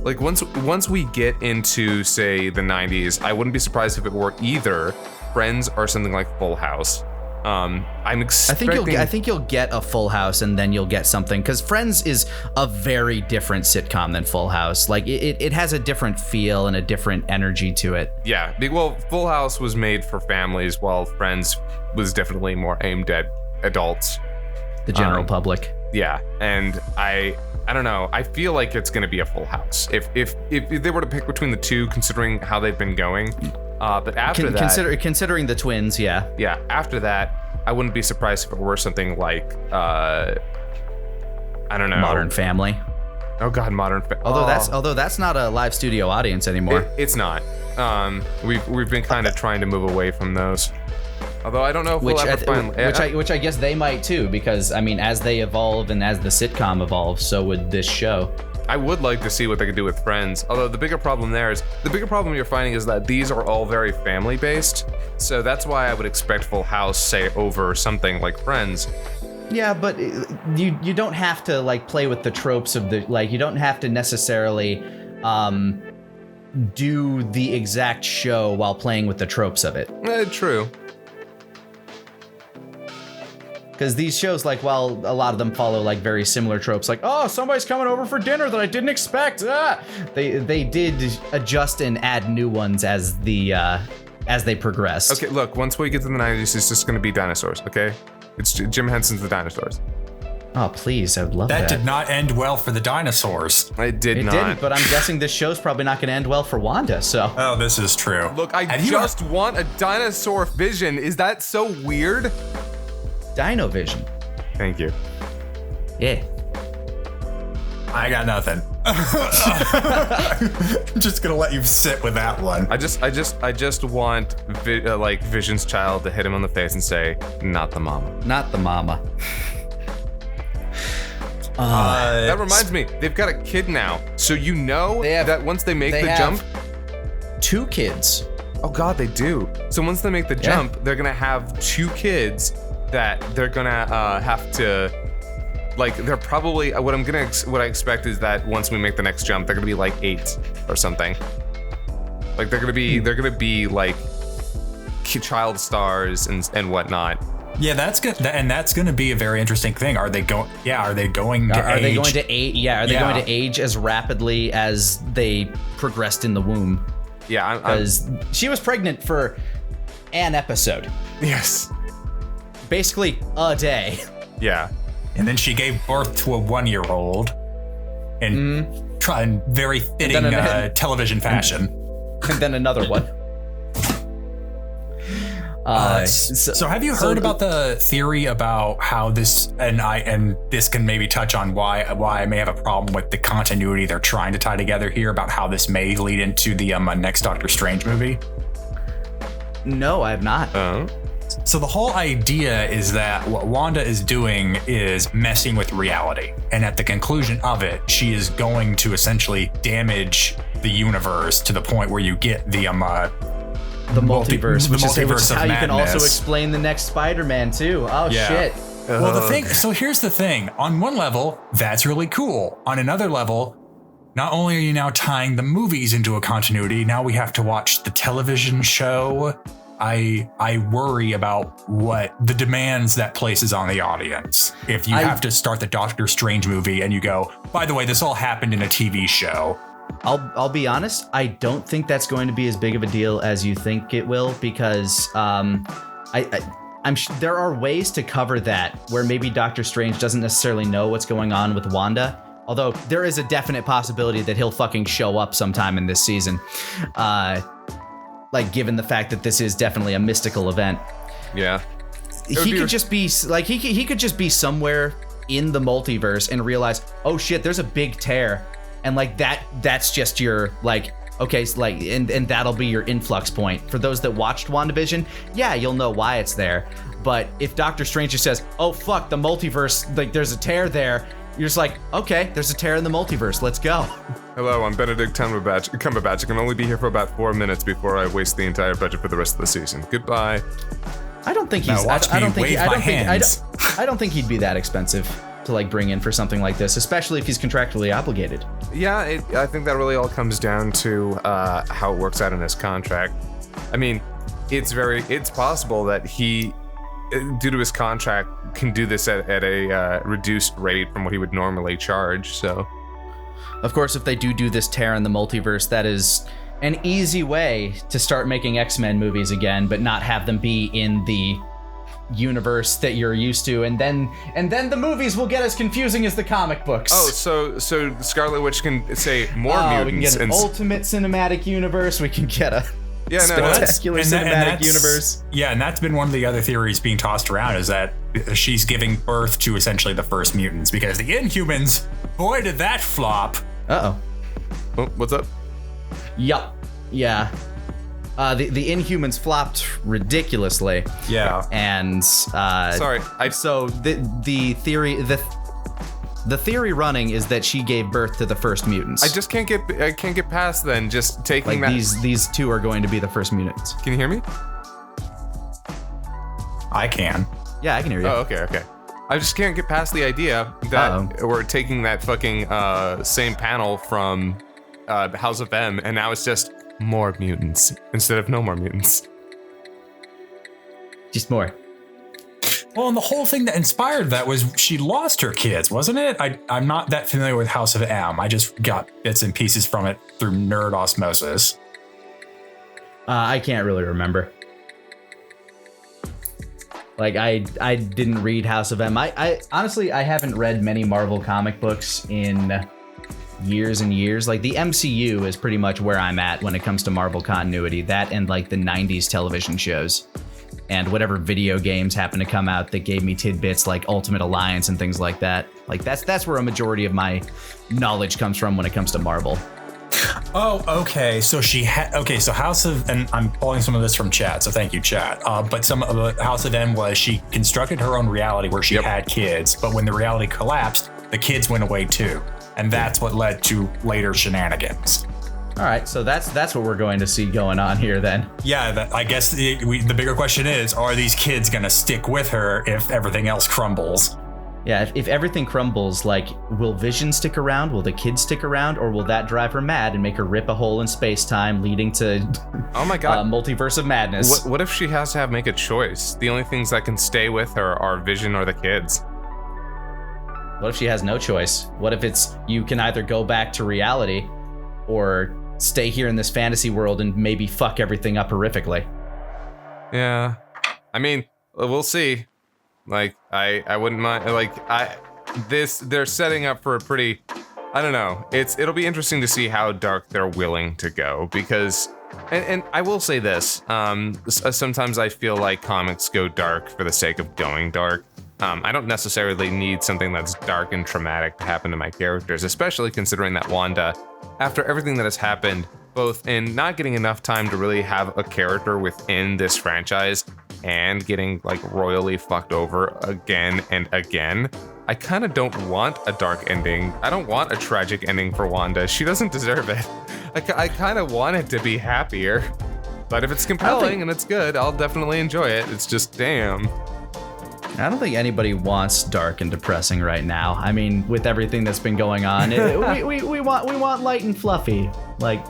Once we get into, say, the 90s, I wouldn't be surprised if it were either Friends or something like Full House. I'm expecting... I think you'll get a Full House, and then you'll get something, because Friends is a very different sitcom than Full House. It has a different feel and a different energy to it. Yeah, well, Full House was made for families, while Friends was definitely more aimed at adults. The general public. Yeah, and I don't know. I feel like it's going to be a Full House if they were to pick between the two, considering how they've been going. But after that, considering the twins, yeah. Yeah, after that, I wouldn't be surprised if it were something like I don't know, Modern Family. Oh god, Modern Family. Although that's not a live studio audience anymore. It's not. We've been kind of trying to move away from those. Although I don't know if we'll ever find... Which I guess they might too, because as they evolve and as the sitcom evolves, so would this show. I would like to see what they could do with Friends. Although the bigger problem you're finding is that these are all very family based. So that's why I would expect Full House, say, over something like Friends. Yeah, but you don't have to play with the tropes of the you don't have to necessarily do the exact show while playing with the tropes of it. True. Because these shows, like, while a lot of them follow like very similar tropes, like, oh, somebody's coming over for dinner that I didn't expect. They did adjust and add new ones as they progressed. Okay, look, once we get to the 90s, it's just going to be dinosaurs, okay? It's Jim Henson's The Dinosaurs. Oh, please, I would love that. That did not end well for the dinosaurs. It didn't, but I'm guessing this show's probably not going to end well for Wanda, so. Oh, this is true. Look, I just want a dinosaur vision. Is that so weird? Dinovision. Thank you. Yeah. I got nothing. I'm just gonna let you sit with that one. I just want Vision's child to hit him on the face and say, "Not the mama." Not the mama. That reminds me, they've got a kid now. So you know that once they make the jump, 2 kids. Oh God, they do. So once they make the jump, they're gonna have 2 kids that they're gonna have to, like, they're probably what I expect is that once we make the next jump, they're gonna be like 8 or something. Like they're gonna be like child stars and whatnot. Yeah, that's good, and that's going to be a very interesting thing. Are they going to age? Are they going to age as rapidly as they progressed in the womb? Yeah, because she was pregnant for an episode. Yes. Basically a day. Yeah. And then she gave birth to a 1-year-old in very fitting television fashion. And then another one. So have you heard about the theory about how this, and this can maybe touch on why I may have a problem with the continuity they're trying to tie together here, about how this may lead into the next Doctor Strange movie? No, I have not. So the whole idea is that what Wanda is doing is messing with reality. And at the conclusion of it, she is going to essentially damage the universe to the point where you get the multiverse, which is how you can also explain the next Spider-Man too. Oh shit. Well, here's the thing. On one level, that's really cool. On another level, not only are you now tying the movies into a continuity, now we have to watch the television show. I worry about what the demands that places on the audience. If you have to start the Doctor Strange movie and you go, by the way, this all happened in a TV show. I'll be honest, I don't think that's going to be as big of a deal as you think it will, because I'm there are ways to cover that where maybe Doctor Strange doesn't necessarily know what's going on with Wanda. Although there is a definite possibility that he'll fucking show up sometime in this season. Like, given the fact that this is definitely a mystical event. Yeah. He could just be like, he could just be somewhere in the multiverse and realize, oh shit, there's a big tear. And like that's just your, like, okay, so like, and that'll be your influx point. For those that watched WandaVision, yeah, you'll know why it's there. But if Doctor Strange just says, oh fuck, the multiverse, like there's a tear there, you're just like, okay, there's a tear in the multiverse, let's go. Hello, I'm Benedict Cumberbatch. I can only be here for about 4 minutes before I waste the entire budget for the rest of the season. Goodbye. I don't think he's, I don't think he'd be that expensive to like bring in for something like this, especially if he's contractually obligated. Yeah, I think that really all comes down to how it works out in his contract. I mean, it's possible that he, due to his contract, can do this at a reduced rate from what he would normally charge. So, of course, if they do this tear in the multiverse, that is an easy way to start making X-Men movies again, but not have them be in the universe that you're used to, and then the movies will get as confusing as the comic books. Oh, so Scarlet Witch can say more mutants. We can get an ultimate cinematic universe. We can get a spectacular cinematic universe. Yeah, and that's been one of the other theories being tossed around, is that she's giving birth to essentially the first mutants, because the Inhumans, boy did that flop. Oh, what's up? Yup. Yeah. The Inhumans flopped ridiculously. Yeah. And sorry. So the theory running is that she gave birth to the first mutants. I can't get past then just taking like that. These two are going to be the first mutants. Can you hear me? I can. Yeah, I can hear you. Oh, okay. I just can't get past the idea that we're taking that fucking same panel from House of M, and now it's just more mutants instead of no more mutants. Just more. Well, and the whole thing that inspired that was she lost her kids, wasn't it? I'm not that familiar with House of M. I just got bits and pieces from it through nerd osmosis. I can't really remember. Like, I didn't read House of M. I honestly, I haven't read many Marvel comic books in years and years. Like, the MCU is pretty much where I'm at when it comes to Marvel continuity. That and, like, the 90s television shows. And whatever video games happen to come out that gave me tidbits like Ultimate Alliance and things like that. Like, that's where a majority of my knowledge comes from when it comes to Marvel. Oh, okay. So so House of, and I'm pulling some of this from chat, so thank you, chat. But some of the House of M was she constructed her own reality where she had kids, but when the reality collapsed, the kids went away too, and that's what led to later shenanigans. All right, so that's what we're going to see going on here then. Yeah, I guess the bigger question is, are these kids gonna stick with her if everything else crumbles? Yeah, if everything crumbles, like, will Vision stick around? Will the kids stick around? Or will that drive her mad and make her rip a hole in space-time, leading to oh my god, multiverse of madness? What if she has to make a choice? The only things that can stay with her are Vision or the kids. What if she has no choice? What if it's you can either go back to reality or stay here in this fantasy world and maybe fuck everything up horrifically? Yeah, I mean, we'll see. Like, I wouldn't mind, like, they're setting up for a pretty, I don't know, it'll be interesting to see how dark they're willing to go, because, and I will say this, sometimes I feel like comics go dark for the sake of going dark. I don't necessarily need something that's dark and traumatic to happen to my characters, especially considering that Wanda, after everything that has happened, both in not getting enough time to really have a character within this franchise and getting, like, royally fucked over again and again, I kind of don't want a dark ending. I don't want a tragic ending for Wanda. She doesn't deserve it. I kind of want it to be happier. But if it's compelling and it's good, I'll definitely enjoy it. It's just, damn. I don't think anybody wants dark and depressing right now. I mean, with everything that's been going on, we want light and fluffy. Like,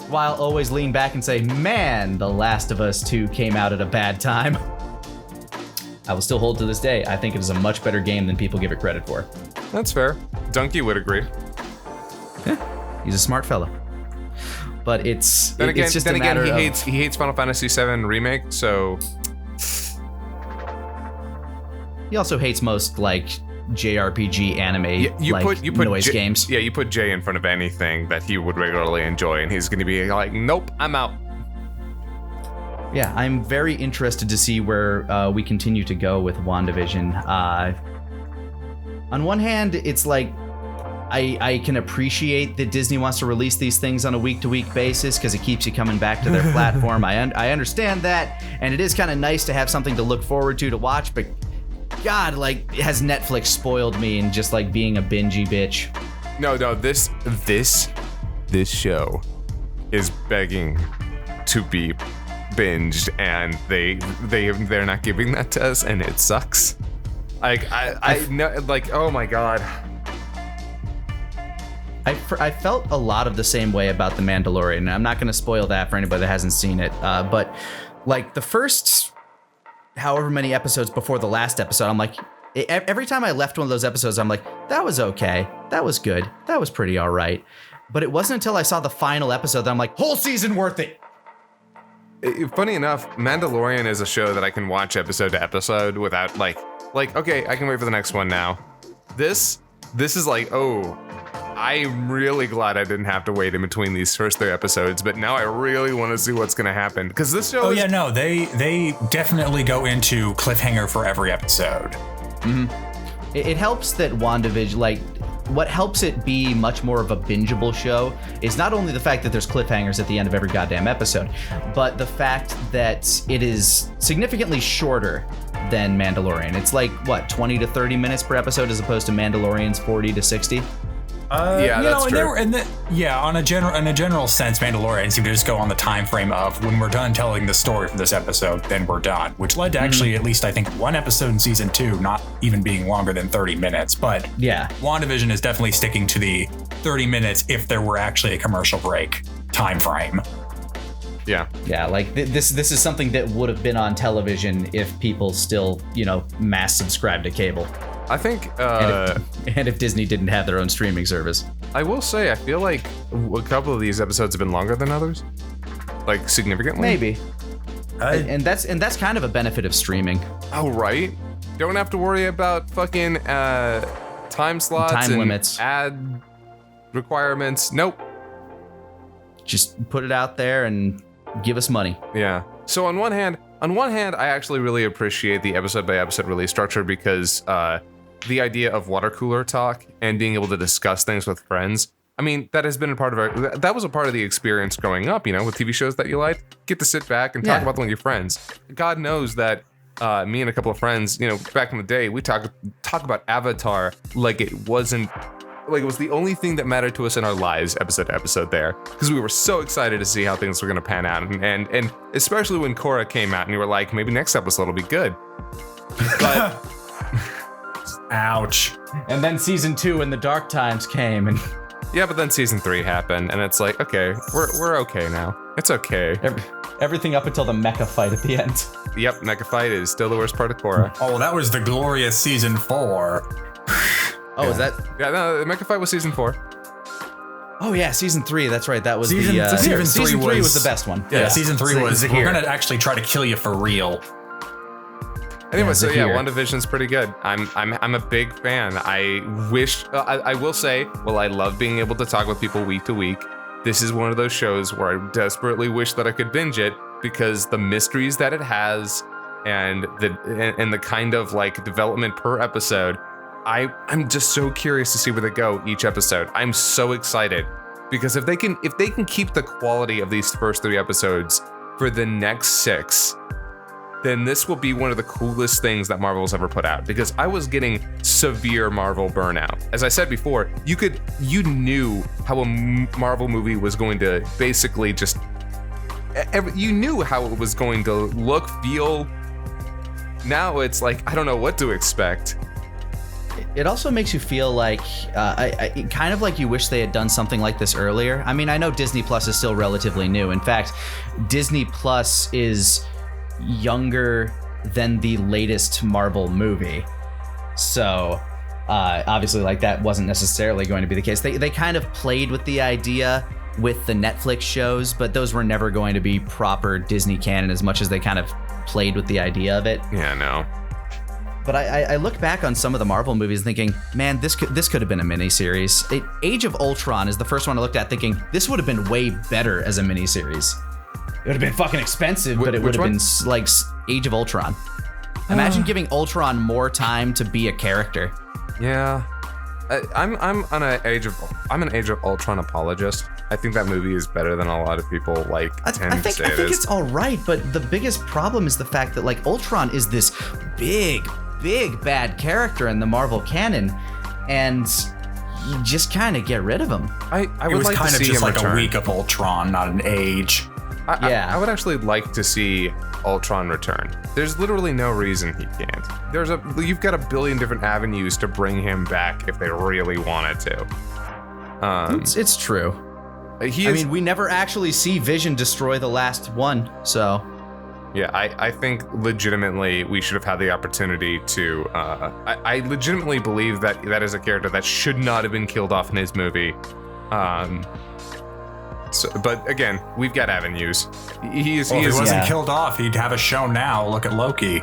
while always lean back and say, man, The Last of Us 2 came out at a bad time. I will still hold to this day. I think it is a much better game than people give it credit for. That's fair. Donkey would agree. Yeah, he's a smart fella. But it's just a matter he of... hates Final Fantasy VII Remake, so... He also hates most, like, JRPG anime noise games. Yeah, you put Jay in front of anything that he would regularly enjoy, and he's going to be like, nope, I'm out. Yeah, I'm very interested to see where we continue to go with WandaVision. On one hand, it's like, I can appreciate that Disney wants to release these things on a week-to-week basis because it keeps you coming back to their platform. I understand that, and it is kind of nice to have something to look forward to watch, but God, like, has Netflix spoiled me in just, like, being a bingey bitch? No, this show is begging to be binged, and they're not giving that to us, and it sucks. Like, I know, like, oh my God. I felt a lot of the same way about The Mandalorian, and I'm not going to spoil that for anybody that hasn't seen it, but, like, the first however many episodes before the last episode, I'm like, every time I left one of those episodes, I'm like, that was okay, that was good, that was pretty all right. But it wasn't until I saw the final episode that I'm like, whole season worth it. Funny enough, Mandalorian is a show that I can watch episode to episode without like, okay, I can wait for the next one now. This is like, oh, I'm really glad I didn't have to wait in between these first 3 episodes, but now I really want to see what's going to happen, because this show they definitely go into cliffhanger for every episode. Mm-hmm. It helps that WandaVision, like, what helps it be much more of a bingeable show is not only the fact that there's cliffhangers at the end of every goddamn episode, but the fact that it is significantly shorter than Mandalorian. It's like, what, 20 to 30 minutes per episode as opposed to Mandalorian's 40 to 60? Yeah, that's true. On a general sense, Mandalorian seemed to just go on the time frame of when we're done telling the story for this episode, then we're done, which led to actually at least I think one episode in season 2 not even being longer than 30 minutes. But yeah, WandaVision is definitely sticking to the 30 minutes if there were actually a commercial break time frame. Yeah. Yeah, like this is something that would have been on television if people still, mass subscribed to cable. I think, and if Disney didn't have their own streaming service. I will say, I feel like a couple of these episodes have been longer than others, like significantly. Maybe. And that's kind of a benefit of streaming. Oh, right. Don't have to worry about fucking time slots, time and limits, ad requirements. Nope. Just put it out there and give us money. Yeah. So on one hand, I actually really appreciate the episode by episode release structure because the idea of water cooler talk and being able to discuss things with friends. I mean, that has been a part of that was a part of the experience growing up, with TV shows that you like. Get to sit back and talk about them with your friends. God knows that me and a couple of friends, back in the day, we talk about Avatar like it was the only thing that mattered to us in our lives, episode to episode there, because we were so excited to see how things were going to pan out, and especially when Korra came out, and you were like, maybe next episode will be good. But ouch. And then season 2 when the dark times came, and yeah, but then season 3 happened, and it's like, okay, we're okay now. It's okay. Everything up until the mecha fight at the end. Yep, mecha fight is still the worst part of Korra. Oh, that was the glorious season 4. Oh, is that? Yeah, no, the mecha fight was season 4. Oh yeah, season 3. That's right. That was season 3 was the best one. Yeah, season 3 was. We're here. gonna actually try to kill you for real. Anyway, so yeah, WandaVision's pretty good. I'm a big fan. I wish I will say, well, I love being able to talk with people week to week. This is one of those shows where I desperately wish that I could binge it because the mysteries that it has and the kind of like development per episode, I'm just so curious to see where they go each episode. I'm so excited because if they can keep the quality of these first 3 episodes for the next 6, then this will be one of the coolest things that Marvel's ever put out, because I was getting severe Marvel burnout. As I said before, you knew how a Marvel movie was going to basically just, you knew how it was going to look, feel. Now it's like, I don't know what to expect. It also makes you feel like, kind of like you wish they had done something like this earlier. I mean, I know Disney Plus is still relatively new. In fact, Disney Plus is younger than the latest Marvel movie. So, obviously, like, that wasn't necessarily going to be the case. They kind of played with the idea with the Netflix shows, but those were never going to be proper Disney canon as much as they kind of played with the idea of it. Yeah, no. But I look back on some of the Marvel movies thinking, man, this could have been a miniseries. Age of Ultron is the first one I looked at thinking, this would have been way better as a miniseries. It would have been fucking expensive, but it would have been like Age of Ultron. Imagine giving Ultron more time to be a character. Yeah. I'm an Age of Ultron apologist. I think that movie is better than a lot of people tend to say it is. I think it's all right, but the biggest problem is the fact that like Ultron is this big bad character in the Marvel canon, and you just kind of get rid of him. I would like to see him return. It was kind of just like a week of Ultron, not an age. I would actually like to see Ultron return. There's literally no reason he can't. You've got a billion different avenues to bring him back if they really wanted to. It's true. I mean, we never actually see Vision destroy the last one, so. Yeah, I think legitimately we should have had the opportunity to. I legitimately believe that is a character that should not have been killed off in his movie. But again, we've got avenues. If he wasn't killed off, he'd have a show now. Look at Loki.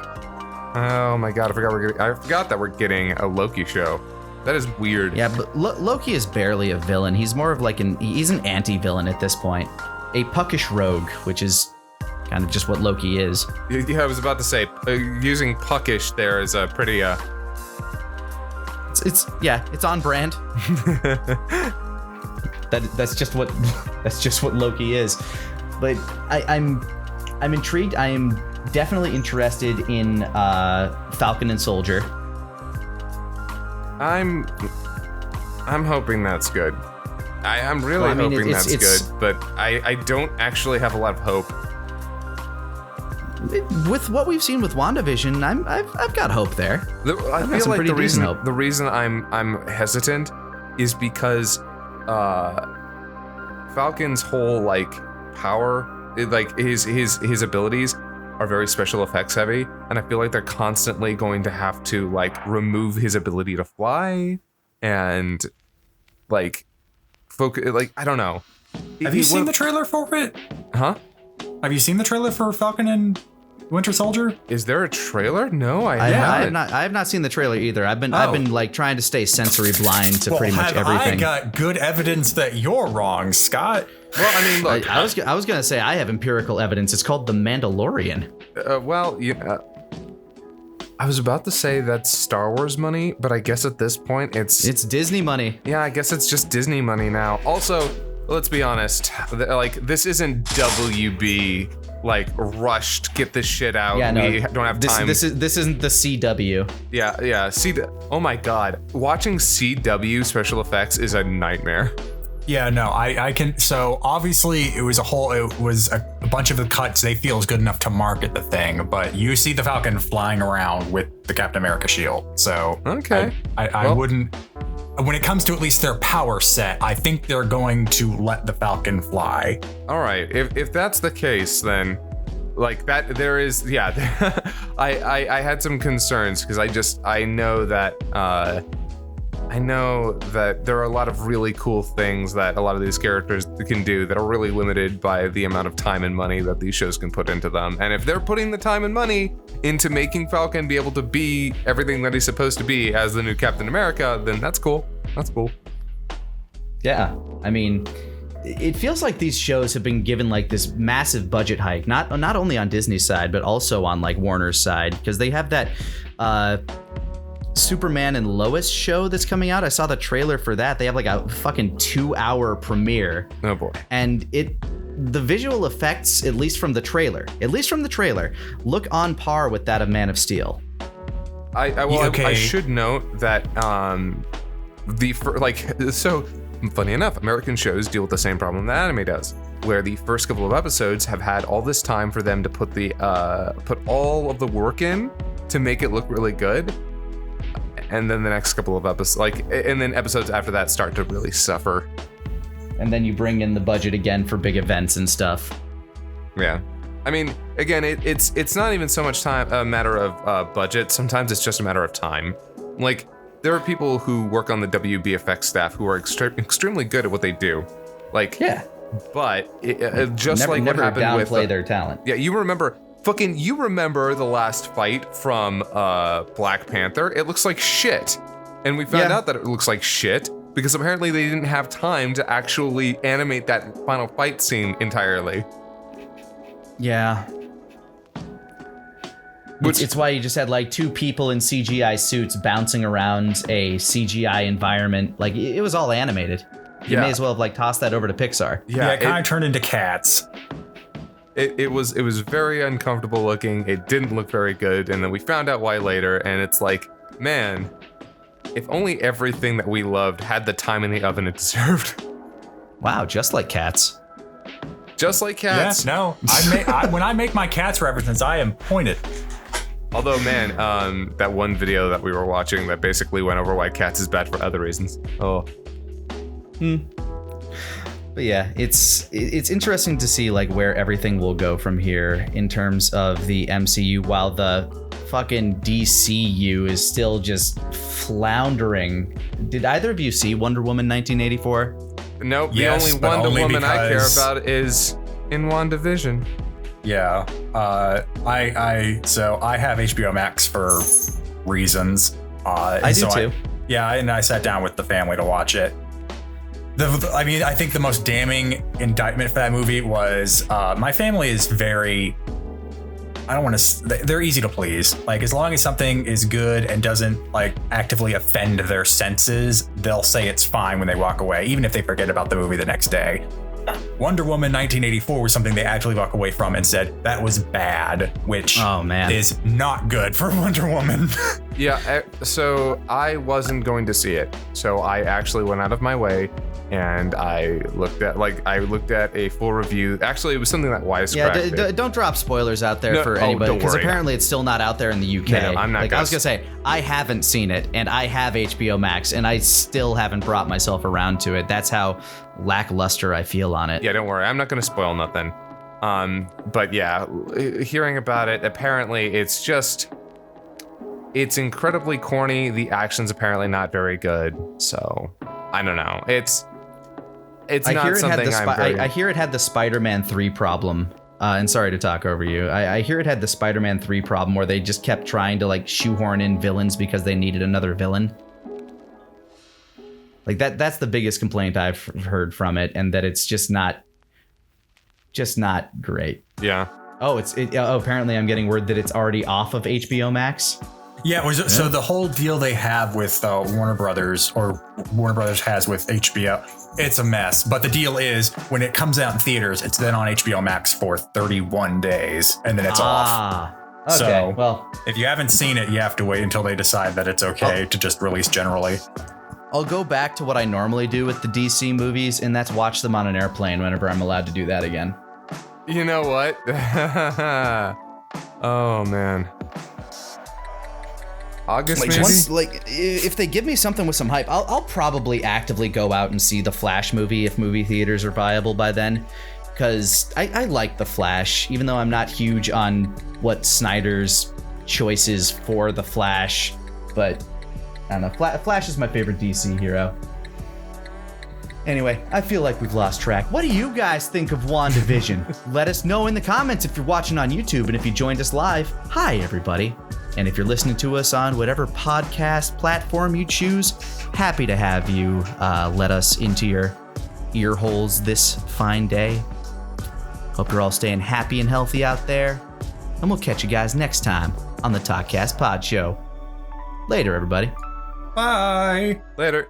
Oh my god, I forgot that we're getting a Loki show. That is weird. Yeah, but Loki is barely a villain. He's more of like he's an anti-villain at this point. A puckish rogue, which is kind of just what Loki is. Yeah, I was about to say, using puckish there is a pretty It's on brand. That's just what Loki is. But I'm intrigued. I am definitely interested in Falcon and Soldier. I'm hoping that's good. I'm really hoping that's good, but I don't actually have a lot of hope. With what we've seen with WandaVision, I've got hope there. I feel like the reason I'm hesitant is because Falcon's whole power like his abilities are very special effects heavy, and I feel like they're constantly going to have to like remove his ability to fly and like focus. Like I don't know. Have you seen the trailer for it? Huh? Have you seen the trailer for Falcon and Winter Soldier? Is there a trailer? No, I have not seen the trailer either. I've been like trying to stay sensory blind to pretty much everything. I got good evidence that you're wrong, Scott. Well, I mean, look, I was gonna say I have empirical evidence. It's called The Mandalorian. I was about to say that's Star Wars money, but I guess at this point it's Disney money. Yeah, I guess it's just Disney money now. Also, let's be honest, like this isn't WB. Like rushed, get this shit out. Yeah, no, we don't have time. This isn't the CW. Yeah. Oh my god, watching CW special effects is a nightmare. Yeah, no, I can. So obviously, it was a bunch of the cuts they feel is good enough to market the thing. But you see the Falcon flying around with the Captain America shield. So okay, I wouldn't. When it comes to at least their power set, I think they're going to let the Falcon fly. All right, if that's the case, then like that there is I had some concerns because I know that there are a lot of really cool things that a lot of these characters can do that are really limited by the amount of time and money that these shows can put into them. And if they're putting the time and money into making Falcon be able to be everything that he's supposed to be as the new Captain America, then that's cool. That's cool. Yeah, I mean, it feels like these shows have been given like this massive budget hike, not only on Disney's side, but also on like Warner's side, because they have that Superman and Lois show that's coming out. I saw the trailer for that. They have like a fucking 2-hour premiere. Oh boy. And the visual effects, at least from the trailer, look on par with that of Man of Steel. I should note that so funny enough, American shows deal with the same problem that anime does, where the first couple of episodes have had all this time for them to put all of the work in to make it look really good. And then the next couple of episodes, and then episodes after that start to really suffer. And then you bring in the budget again for big events and stuff. Yeah. I mean, again, it's not even so much a matter of budget. Sometimes it's just a matter of time. Like, there are people who work on the WBFX staff who are extremely good at what they do. Like, yeah. But just never like what happened downplay their talent. Yeah, you remember the last fight from Black Panther? It looks like shit. And we found out that it looks like shit because apparently they didn't have time to actually animate that final fight scene entirely. Yeah. It's why you just had like 2 people in CGI suits bouncing around a CGI environment. Like it was all animated. You may as well have like tossed that over to Pixar. Yeah, it kind of turned into cats. It was very uncomfortable looking. It didn't look very good, and then we found out why later. And it's like, man, if only everything that we loved had the time in the oven it deserved. Wow, just like cats. Just like cats. Yes, no. When I make my cats references, I am pointed. Although, man, that one video that we were watching that basically went over why cats is bad for other reasons. Oh. But yeah, it's interesting to see like where everything will go from here in terms of the MCU, while the fucking DCU is still just floundering. Did either of you see Wonder Woman 1984? Nope. Yes, the only Wonder Woman because I care about is in Wandavision. Yeah. I have HBO Max for reasons. I do too. And I sat down with the family to watch it. I think the most damning indictment for that movie was my family is very, they're easy to please. Like, as long as something is good and doesn't like actively offend their senses, they'll say it's fine when they walk away, even if they forget about the movie the next day. Wonder Woman 1984 was something they actually walked away from and said that was bad, which is not good for Wonder Woman. Yeah, so I wasn't going to see it. So I actually went out of my way and I looked at a full review. Actually, it was something that Wisecrack did. Don't drop spoilers out there for anybody, because apparently it's still not out there in the UK. No, I'm not. I was gonna say, I haven't seen it, and I have HBO Max, and I still haven't brought myself around to it. That's how lackluster I feel on it. Yeah, don't worry. I'm not gonna spoil nothing. But yeah, hearing about it, apparently it's incredibly corny. The action's apparently not very good. So I don't know. It's not something I hear it had the Spider-Man 3 problem. And sorry to talk over you. I hear it had the Spider-Man 3 problem where they just kept trying to like shoehorn in villains because they needed another villain. Like that's the biggest complaint I've heard from it, and that it's just not great. Yeah. Oh, apparently I'm getting word that it's already off of HBO Max. Yeah, so the whole deal they have with Warner Brothers, or Warner Brothers has with HBO, it's a mess. But the deal is, when it comes out in theaters, it's then on HBO Max for 31 days, and then it's off. Okay, so, well, if you haven't seen it, you have to wait until they decide that it's okay to just release generally. I'll go back to what I normally do with the DC movies, and that's watch them on an airplane whenever I'm allowed to do that again. You know what? Oh, man. August, maybe? If they give me something with some hype, I'll probably actively go out and see the Flash movie if movie theaters are viable by then, because I like the Flash, even though I'm not huge on what Snyder's choices for the Flash, but I don't know. Flash is my favorite DC hero. Anyway, I feel like we've lost track. What do you guys think of WandaVision? Let us know in the comments if you're watching on YouTube, and if you joined us live, hi everybody. And if you're listening to us on whatever podcast platform you choose, happy to have you let us into your ear holes this fine day. Hope you're all staying happy and healthy out there. And we'll catch you guys next time on the Talkcast Podshow. Later, everybody. Bye. Later.